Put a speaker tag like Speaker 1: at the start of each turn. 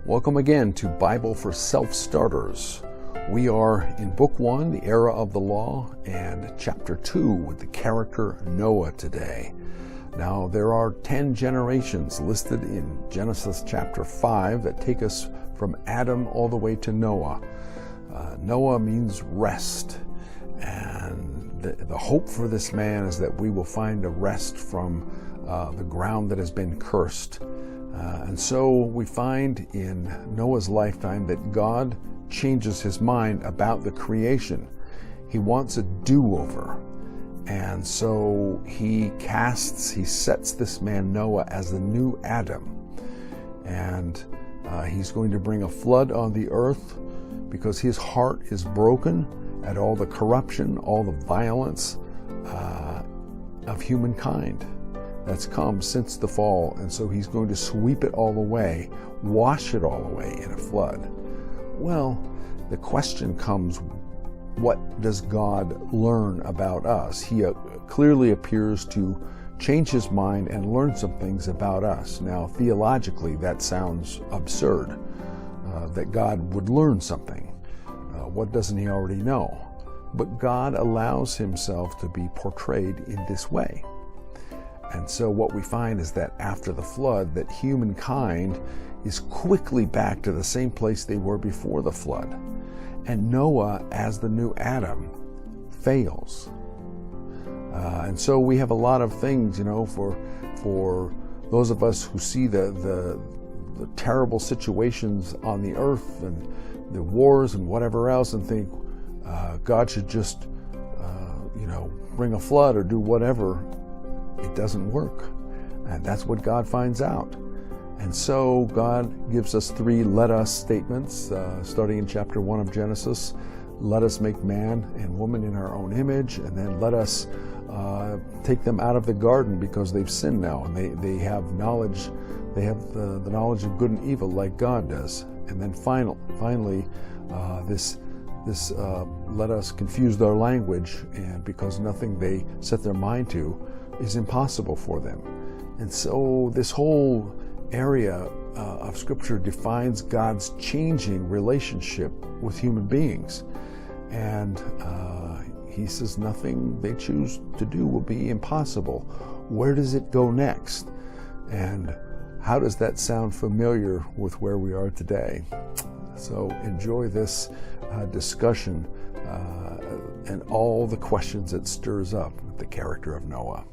Speaker 1: Welcome again to Bible for Self-Starters. We are in Book 1, the Era of the Law, and Chapter 2 with the character Noah today. Now, there are 10 generations listed in Genesis chapter 5 that take us from Adam all the way to Noah. Noah means rest, and the hope for this man is that we will find a rest from the ground that has been cursed. And so we find in Noah's lifetime that God changes his mind about the creation. He wants a do-over. And so he sets this man Noah as the new Adam. And he's going to bring a flood on the earth because his heart is broken at all the corruption, all the violence of humankind that's come since the fall. And so he's going to sweep it all away, wash it all away in a flood. Well, the question comes, what does God learn about us? He clearly appears to change his mind and learn some things about us. Now, theologically, that sounds absurd, that God would learn something. What doesn't he already know? But God allows himself to be portrayed in this way. And so what we find is that after the flood, that humankind is quickly back to the same place they were before the flood. And Noah, as the new Adam, fails. And so we have a lot of things, for those of us who see the terrible situations on the earth and the wars and whatever else, and think God should just, bring a flood or do whatever. It doesn't work. And that's what God finds out. And so God gives us 3 let us statements, starting in chapter 1 of Genesis. Let us make man and woman in our own image, and then let us take them out of the garden because they've sinned now, and they have knowledge. They have the knowledge of good and evil like God does. And then finally, this let us confuse their language, and because nothing they set their mind to is impossible for them. And so this whole area of Scripture defines God's changing relationship with human beings. And he says nothing they choose to do will be impossible. Where does it go next? And how does that sound familiar with where we are today? So enjoy this discussion and all the questions it stirs up with the character of Noah.